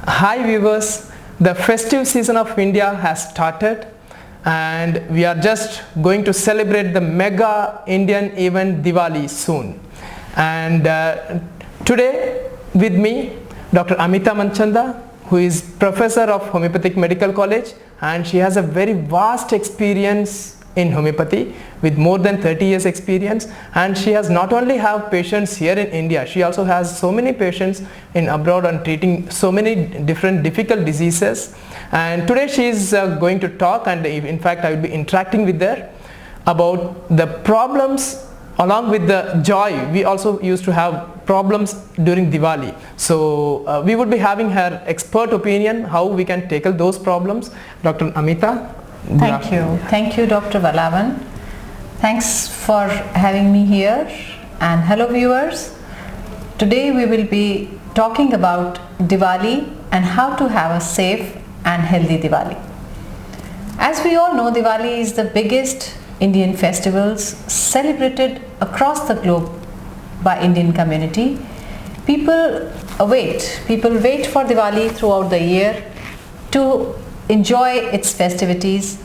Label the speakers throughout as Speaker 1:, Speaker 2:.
Speaker 1: Hi viewers, the festive season of India has started and we are just going to celebrate the mega Indian event Diwali soon. And today with me Dr. Ameeta Manchanda, who is Professor of Homeopathic Medical College, and she has a very vast experience in homeopathy with more than 30 years experience, and she has not only have patients here in India, she also has so many patients in abroad and treating so many different difficult diseases. And today she is going to talk, and in fact I will be interacting with her about the problems along with the joy. We also used to have problems during Diwali, so we would be having her expert opinion how we can tackle those problems. Dr. Ameeta.
Speaker 2: Thank you Dr. Valavan. Thanks for having me here, and hello viewers. Today we will be talking about Diwali and how to have a safe and healthy Diwali. As we all know, Diwali is the biggest Indian festivals celebrated across the globe by Indian community. People wait for Diwali throughout the year to enjoy its festivities,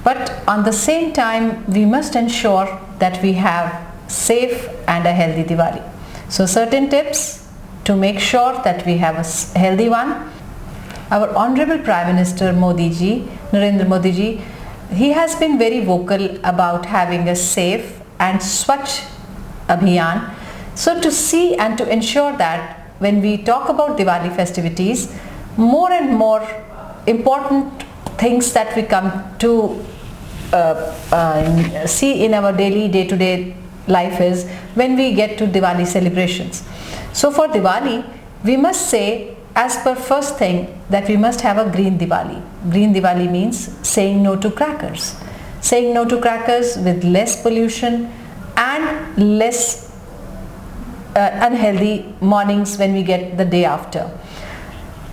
Speaker 2: but on the same time we must ensure that we have safe and a healthy Diwali. So certain tips to make sure that we have a healthy one. Our Honorable Prime Minister Narendra Modi ji, he has been very vocal about having a safe and Swachh Abhiyan. So to see and to ensure that when we talk about Diwali festivities, more and more important things that we come to see in our daily day-to-day life is when we get to Diwali celebrations. So for Diwali, we must say, as per first thing, that we must have a green Diwali. Green Diwali means saying no to crackers. Saying no to crackers with less pollution and less unhealthy mornings when we get the day after.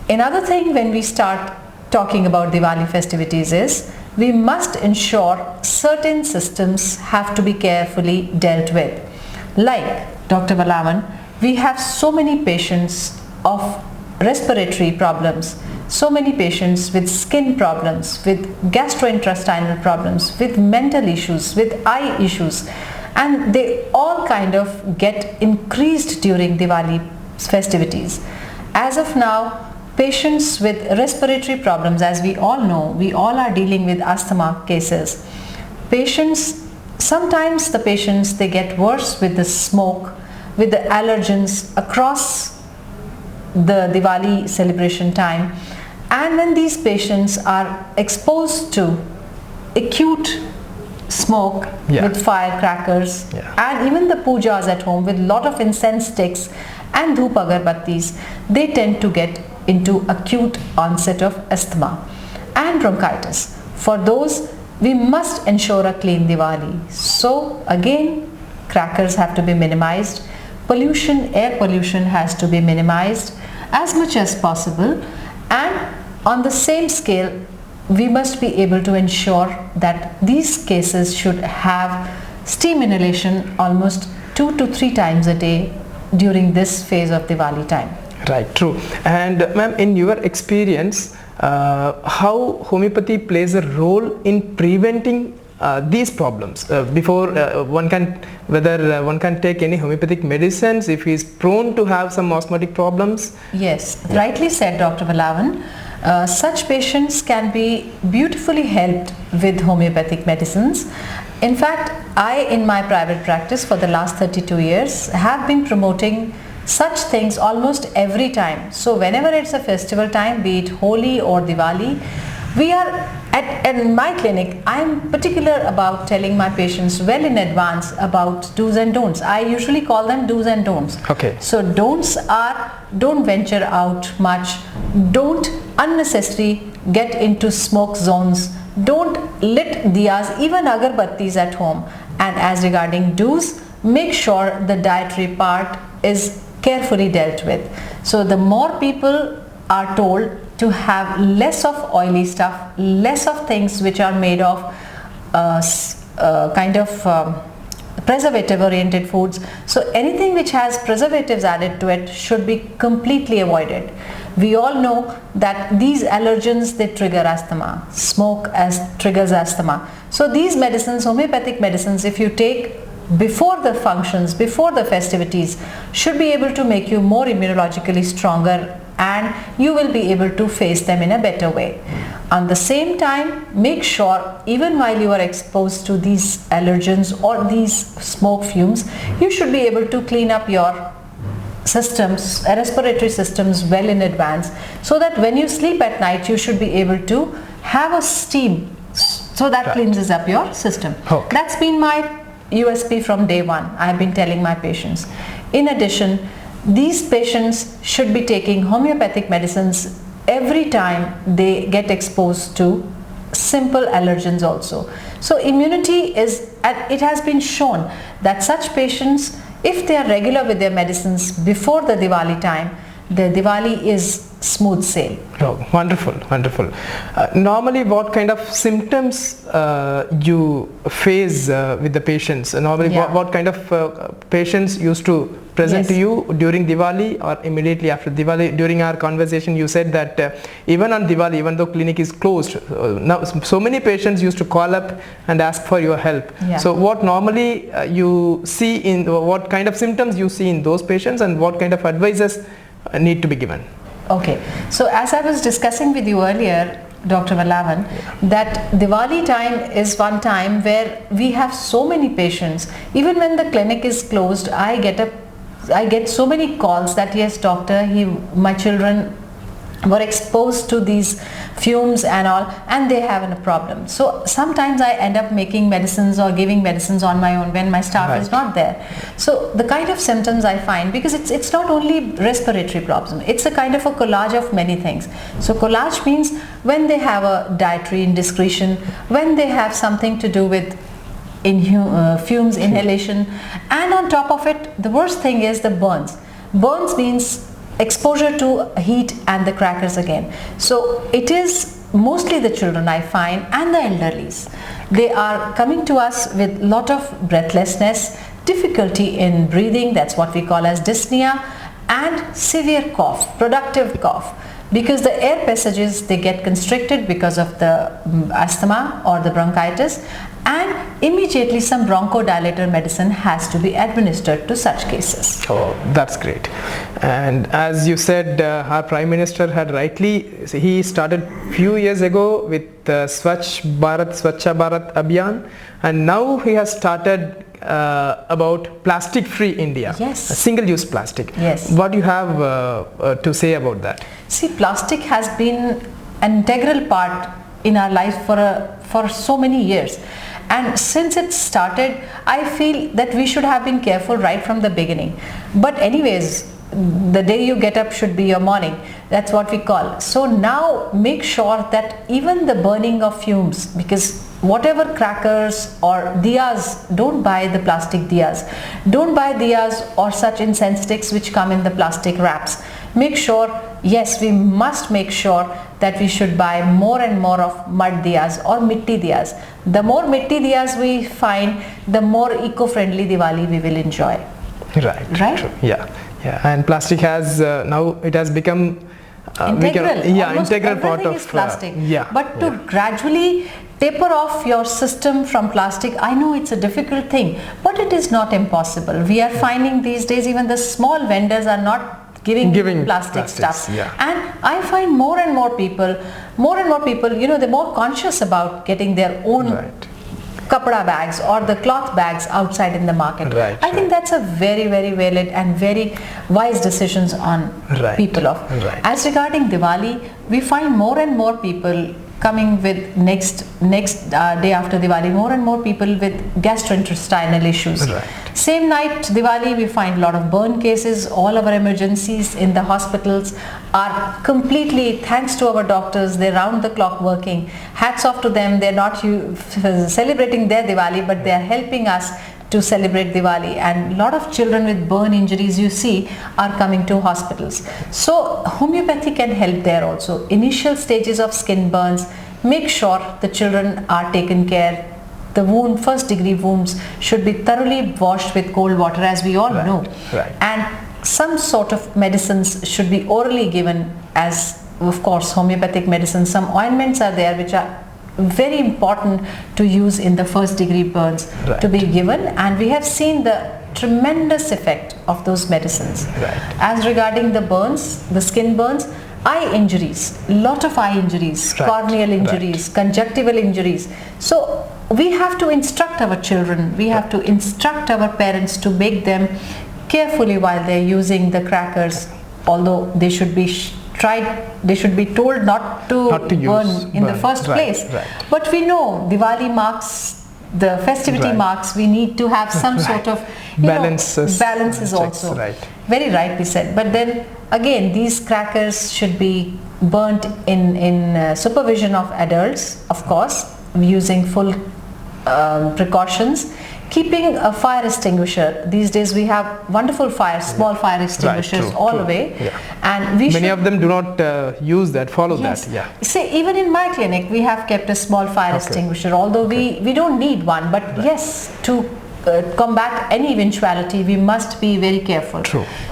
Speaker 2: Another thing when we start talking about Diwali festivities is we must ensure certain systems have to be carefully dealt with. Like Dr. Valavan, we have so many patients of respiratory problems, so many patients with skin problems, with gastrointestinal problems, with mental issues, with eye issues, and they all kind of get increased during Diwali festivities. As of now, patients with respiratory problems, as we all know, we all are dealing with asthma cases. Sometimes the patients, they get worse with the smoke, with the allergens across the Diwali celebration time. And when these patients are exposed to acute smoke with firecrackers and even the pujas at home with lot of incense sticks and dhoop agarbattis, they tend to get into acute onset of asthma and bronchitis. For those, we must ensure a clean Diwali. So again, crackers have to be minimized. Air pollution has to be minimized as much as possible, and on the same scale, we must be able to ensure that these cases should have steam inhalation almost 2 to 3 times a day during this phase of Diwali time.
Speaker 1: Right, true. And ma'am, in your experience, how homeopathy plays a role in preventing these problems before one can take any homeopathic medicines if he is prone to have some asthmatic problems?
Speaker 2: Yes, rightly said Dr. Valavan. Such patients can be beautifully helped with homeopathic medicines. In fact, I in my private practice for the last 32 years have been promoting such things almost every time. So whenever it's a festival time, be it Holi or Diwali, we are in my clinic, I am particular about telling my patients well in advance about do's and don'ts. I usually call them do's and don'ts.
Speaker 1: Okay.
Speaker 2: So don'ts are, don't venture out much, don't unnecessarily get into smoke zones, don't lit diyas, even agarbattis at home. And as regarding do's, make sure the dietary part is carefully dealt with. So the more people are told to have less of oily stuff, less of things which are made of preservative oriented foods. So anything which has preservatives added to it should be completely avoided. We all know that these allergens, they trigger asthma. Smoke triggers asthma. So these medicines, homeopathic medicines, if you take before the functions, before the festivities, should be able to make you more immunologically stronger, and you will be able to face them in a better way. At the same time, make sure even while you are exposed to these allergens or these smoke fumes, you should be able to clean up your systems, respiratory systems well in advance, so that when you sleep at night you should be able to have a steam, so that cleanses up your system. That's been my USP from day one. I have been telling my patients. In addition, these patients should be taking homeopathic medicines every time they get exposed to simple allergens also. So immunity is, it has been shown that such patients, if they are regular with their medicines before the Diwali time, the Diwali is smooth sail.
Speaker 1: Oh, wonderful, wonderful. Normally, what kind of symptoms you face with the patients? Normally, what kind of patients used to present to you during Diwali or immediately after Diwali? During our conversation, you said that even on Diwali, even though clinic is closed, now so many patients used to call up and ask for your help. So what normally you see in, what kind of symptoms you see in those patients, and what kind of advices need to be given?
Speaker 2: Okay, so as I was discussing with you earlier, Dr. Valavan, that Diwali time is one time where we have so many patients. Even when the clinic is closed, I get so many calls that, yes doctor, my children were exposed to these fumes and all, and they have a problem. So sometimes I end up making medicines or giving medicines on my own when my staff is not there. So the kind of symptoms I find, because it's not only respiratory problem, it's a kind of a collage of many things. So collage means when they have a dietary indiscretion, when they have something to do with fumes inhalation, and on top of it, the worst thing is the burns. Burns means exposure to heat and the crackers again. So it is mostly the children I find, and the elderlies. They are coming to us with lot of breathlessness, difficulty in breathing, that's what we call as dyspnea, and severe cough, productive cough, because the air passages, they get constricted because of the asthma or the bronchitis, and immediately some bronchodilator medicine has to be administered to such cases.
Speaker 1: Oh, that's great. And as you said, our Prime Minister had rightly, he started few years ago with Swachha Bharat Abhiyan, and now he has started about plastic free India.
Speaker 2: Yes.
Speaker 1: Single-use plastic.
Speaker 2: Yes.
Speaker 1: What do you have to say about that?
Speaker 2: See, plastic has been an integral part in our life for so many years. And since it started, I feel that we should have been careful right from the beginning. But anyways, the day you get up should be your morning. That's what we call. So now make sure that even the burning of fumes, because whatever crackers or diyas, don't buy the plastic diyas. Don't buy diyas or such incense sticks which come in the plastic wraps. Make sure, yes, we must make sure that we should buy more and more of mud diyas or mitti diyas. The more mitti diyas we find, the more eco-friendly Diwali we will enjoy.
Speaker 1: Right. True. Yeah. And plastic has now it has become integral part of
Speaker 2: is plastic. But to
Speaker 1: yeah.
Speaker 2: gradually taper off your system from plastic, I know it's a difficult thing, but it is not impossible. We are finding these days even the small vendors are not giving plastic stuff.
Speaker 1: Yeah.
Speaker 2: And I find more and more people, they're more conscious about getting their own kapda bags or the cloth bags outside in the market. I think that's a very, very valid and very wise decisions on people of. As regarding Diwali, we find more and more people coming with next day after Diwali, more and more people with gastrointestinal issues. Same night Diwali, we find a lot of burn cases. All our emergencies in the hospitals are completely, thanks to our doctors, they're round the clock working. Hats off to them. They're not celebrating their Diwali, but they are helping us to celebrate Diwali, and a lot of children with burn injuries you see are coming to hospitals. So homeopathy can help there also. Initial stages of skin burns, make sure the children are taken care the first degree wounds should be thoroughly washed with cold water, as we all know.
Speaker 1: Right.
Speaker 2: And some sort of medicines should be orally given, as of course homeopathic medicine. Some ointments are there which are very important to use in the first degree burns to be given, and we have seen the tremendous effect of those medicines. As regarding the burns, the skin burns, eye injuries, lot of eye injuries, corneal injuries, conjunctival injuries. So we have to instruct our children, we have to instruct our parents to make them carefully while they're using the crackers, although they should be they should be told not to burn in the first place. But we know Diwali marks, the festivity marks, we need to have some sort of balances also. Very rightly said. But then again, these crackers should be burnt in supervision of adults, of course, using full precautions. Keeping a fire extinguisher. These days we have wonderful small fire extinguishers all the way, and many
Speaker 1: of them do not use that, follow that.
Speaker 2: See, even in my clinic we have kept a small fire extinguisher, although we don't need one, but yes, to combat any eventuality we must be very careful.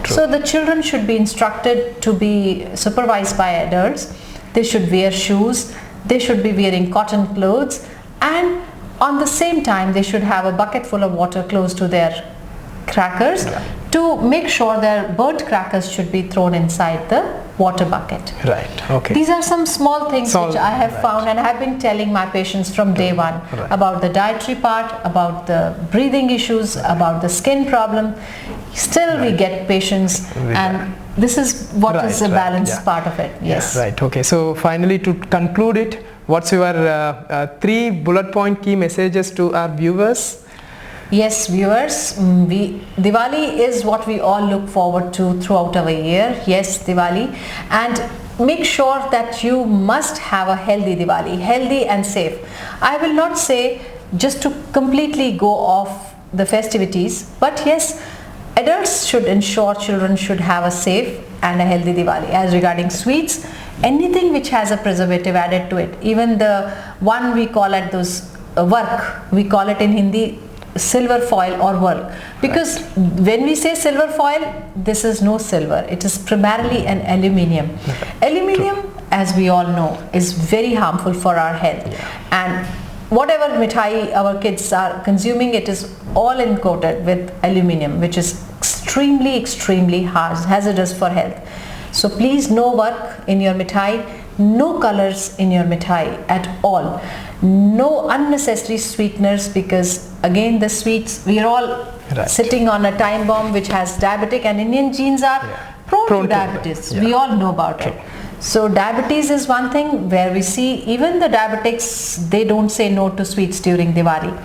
Speaker 2: So the children should be instructed to be supervised by adults. They should wear shoes, they should be wearing cotton clothes, and on the same time they should have a bucket full of water close to their crackers to make sure their burnt crackers should be thrown inside the water bucket. These are some small things which I have found, and I have been telling my patients from day one about the dietary part, about the breathing issues, about the skin problem. Still we get patients, and this is what is the balanced part of it.
Speaker 1: Okay, so finally, to conclude it, what's your 3 bullet point key messages to our viewers?
Speaker 2: Yes, viewers, Diwali is what we all look forward to throughout our year. Yes, Diwali, and make sure that you must have a healthy Diwali, healthy and safe. I will not say just to completely go off the festivities, but yes, adults should ensure children should have a safe and a healthy Diwali. As regarding sweets, anything which has a preservative added to it, even the one we call it those work, we call it in Hindi silver foil or work, because when we say silver foil, this is no silver, it is primarily an aluminium. Aluminium, as we all know, is very harmful for our health, and whatever mithai our kids are consuming, it is all encoded with aluminium, which is extremely hazardous for health. So please, no work in your mithai, no colors in your mithai at all, no unnecessary sweeteners, because again the sweets, we are all sitting on a time bomb which has diabetic, and Indian genes are prone to diabetes. We all know about it. So diabetes is one thing where we see even the diabetics, they don't say no to sweets during Diwali.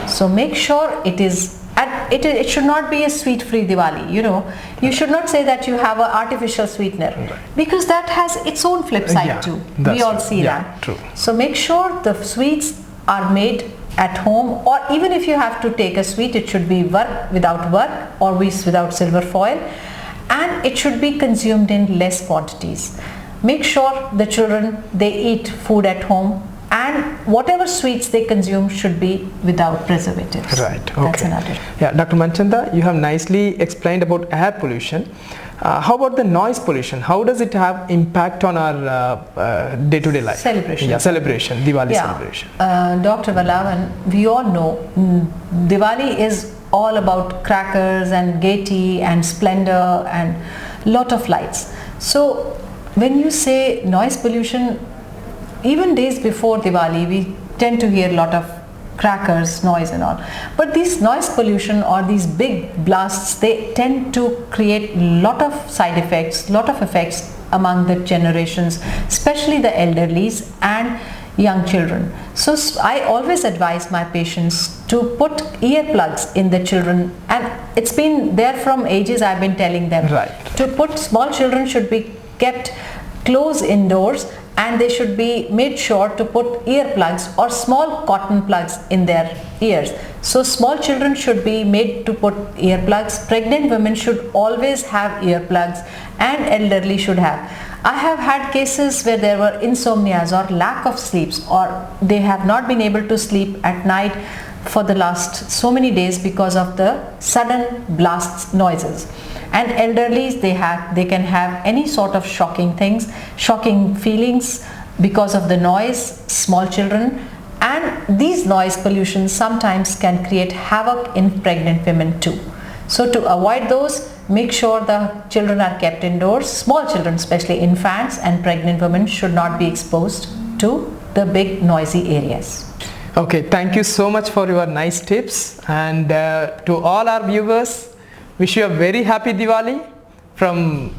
Speaker 2: So make sure it is, and it should not be a sweet-free Diwali. You know, you should not say that you have an artificial sweetener, because that has its own flip side too. We all see that. So make sure the sweets are made at home, or even if you have to take a sweet, it should be without work or without silver foil, and it should be consumed in less quantities. Make sure the children, they eat food at home, and whatever sweets they consume should be without preservatives. That's another.
Speaker 1: Dr. Manchanda, you have nicely explained about air pollution. How about the noise pollution? How does it have impact on our day-to-day life?
Speaker 2: Celebration.
Speaker 1: Diwali celebration.
Speaker 2: Dr. Valavan, we all know Diwali is all about crackers and gaiety and splendor and lot of lights. So when you say noise pollution, even days before Diwali, we tend to hear a lot of crackers, noise and all. But this noise pollution or these big blasts, they tend to create lot of side effects, lot of effects among the generations, especially the elderlies and young children. So I always advise my patients to put earplugs in the children, and it's been there from ages. I've been telling them to put, small children should be kept close indoors, and they should be made sure to put earplugs or small cotton plugs in their ears. So small children should be made to put earplugs, pregnant women should always have earplugs, and elderly should have. I have had cases where there were insomnias or lack of sleeps, or they have not been able to sleep at night for the last so many days because of the sudden blast noises. And elderlies, they can have any sort of shocking things, shocking feelings because of the noise, small children, and these noise pollutions sometimes can create havoc in pregnant women too. So to avoid those, make sure the children are kept indoors. Small children, especially infants and pregnant women, should not be exposed to the big noisy areas.
Speaker 1: Okay, thank you so much for your nice tips, and to all our viewers, wish you a very happy Diwali from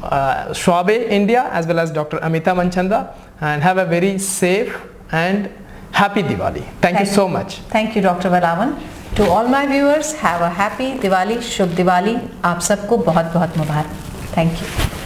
Speaker 1: Schwabe India as well as Dr. Ameeta Manchanda, and have a very safe and happy Diwali. Thank you so much.
Speaker 2: Thank you, Dr. Valavan. To all my viewers, have a happy Diwali, Shubh Diwali. आप सबको बहुत बहुत मुबारक. Thank you.